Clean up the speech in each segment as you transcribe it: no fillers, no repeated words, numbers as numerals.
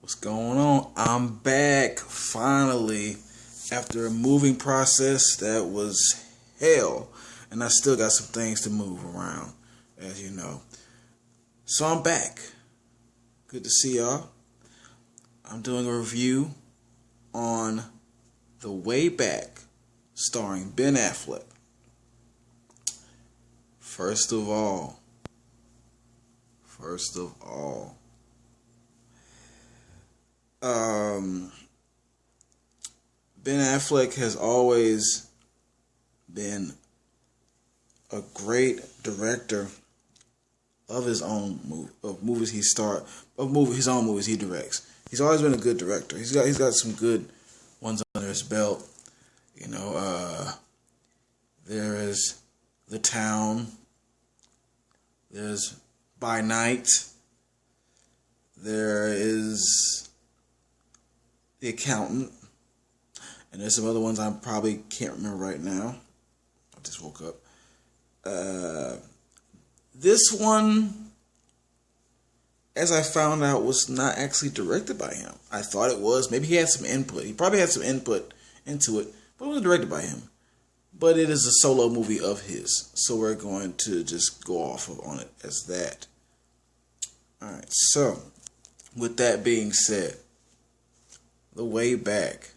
What's going on? I'm back finally after a moving process that was hell, and I still got some things to move around, as you know. So I'm back. Good to see y'all. I'm doing a review on The Way Back, starring Ben Affleck. First of all, Ben Affleck has always been a great director of his own his own movies he directs. He's always been a good director. He's got some good ones under his belt. There is The Town. There's By Night. There is The Accountant. And there's some other ones I probably can't remember right now. I just woke up. This one, as I found out, was not actually directed by him. I thought it was. Maybe he had some input. He probably had some input into it, but it wasn't directed by him. But it is a solo movie of his, so we're going to just go off on it as that. Alright, so, with that being said, The Way Back.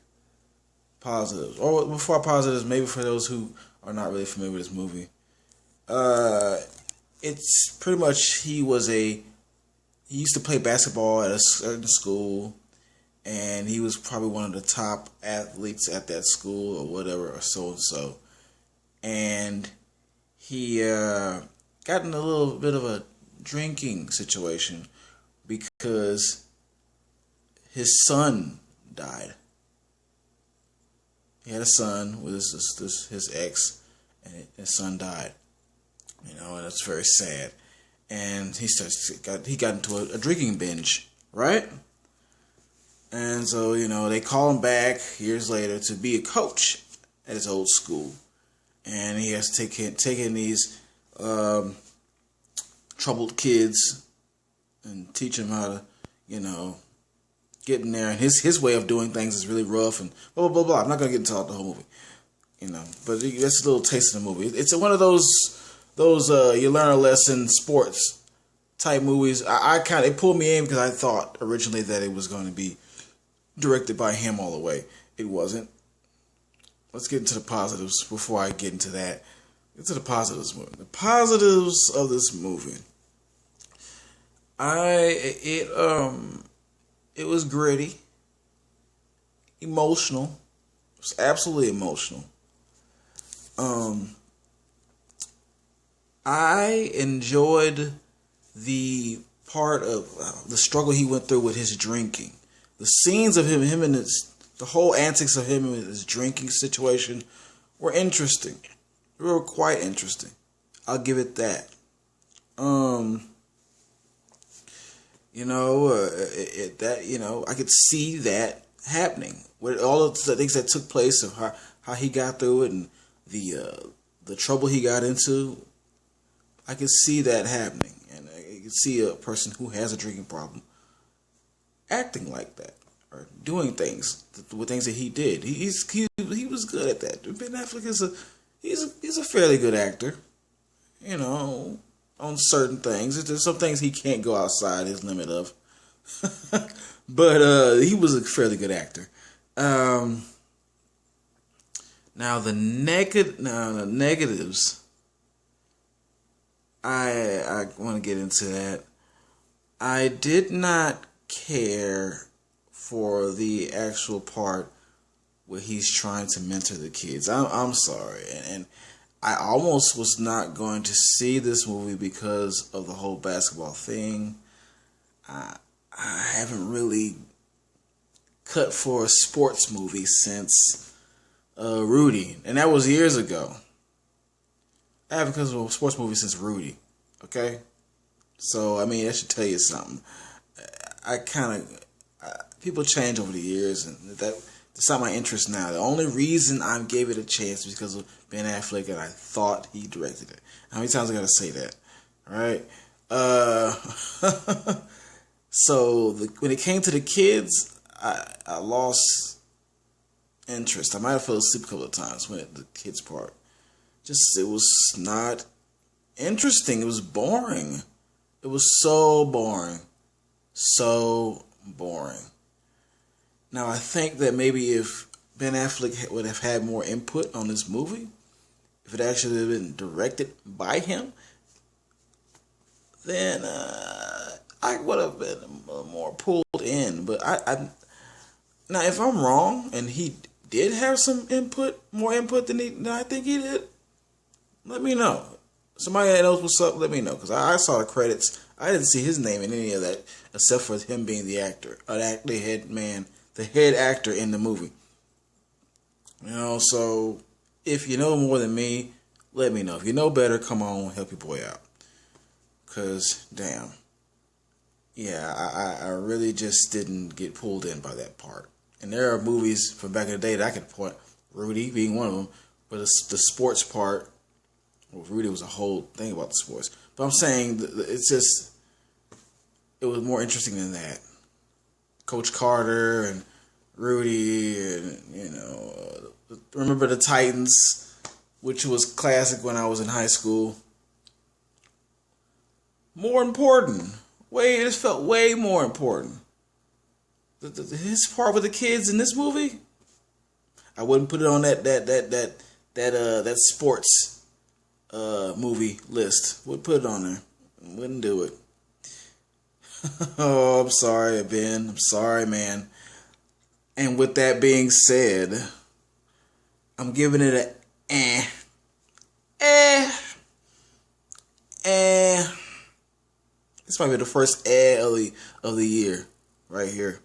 Positives. Or before positives, maybe for those who are not really familiar with this movie. It's pretty much he used to play basketball at a certain school, and he was probably one of the top athletes at that school or whatever, or so and so. And he got in a little bit of a drinking situation because his son died. He had a son with his ex, and his son died. And that's very sad. And he got into a drinking binge, right? And so they call him back years later to be a coach at his old school, and he has to take in these troubled kids and teach them how to get in there. And his way of doing things is really rough and blah, blah, blah, blah. I'm not going to get into the whole movie, but that's a little taste of the movie. It's one of those you learn a lesson sports type movies. It pulled me in because I thought originally that it was going to be directed by him all the way. It wasn't. Let's get into the positives before I get into that. Get to the positives. The positives of this movie. It was gritty, emotional. It was absolutely emotional. I enjoyed the part of the struggle he went through with his drinking. The scenes of him and the whole antics of him and his drinking situation were interesting. They were quite interesting. I'll give it that. I could see that happening with all of the things that took place of how he got through it and the trouble he got into. I could see that happening, and I could see a person who has a drinking problem acting like that or doing things with things that he did. He was good at that. Ben Affleck he's a fairly good actor, on certain things. There's some things he can't go outside his limit of. But he was a fairly good actor. Now the negatives. I want to get into that. I did not care for the actual part where he's trying to mentor the kids. I'm sorry, and I almost was not going to see this movie because of the whole basketball thing. I haven't really cut for a sports movie since Rudy, and that was years ago. I haven't cut for a sports movie since Rudy. Okay, so that should tell you something. People change over the years, and that's not my interest now. The only reason I gave it a chance was because of Ben Affleck, and I thought he directed it. How many times I gotta say that? All right. So when it came to the kids, I lost interest. I might have fell asleep a couple of times when the kids part. Just it was not interesting. It was boring. It was so boring. So boring. Now I think that maybe if Ben Affleck would have had more input on this movie, if it actually had been directed by him, then I would have been more pulled in. But I now if I'm wrong and he did have some input, more input than I think he did, let me know. Somebody that knows what's up, let me know. Because I saw the credits. I didn't see his name in any of that except for him being the actor. The head man, the head actor in the movie. You know, so if you know more than me, let me know. If you know better, come on, help your boy out. Because, damn. Yeah, I really just didn't get pulled in by that part. And there are movies from back in the day that I could point, Rudy being one of them, but it's the sports part. Well, Rudy was a whole thing about the sports. But I'm saying it's just, it was more interesting than that. Coach Carter and Rudy and, you know, remember the Titans, which was classic when I was in high school. More important. It just felt way more important. His part with the kids in this movie, I wouldn't put it on that sports movie list. Would put it on there. Wouldn't do it. Oh, I'm sorry, Ben. I'm sorry, man. And with that being said, I'm giving it a This might be the first of the year, right here.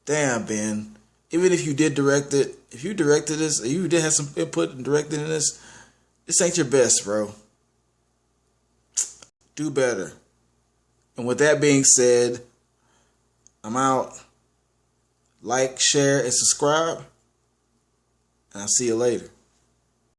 Damn, Ben. Even if you did direct it, if you directed this, or you did have some input in directing this ain't your best, bro. Do better. And with that being said, I'm out. Like, share, and subscribe. And I'll see you later.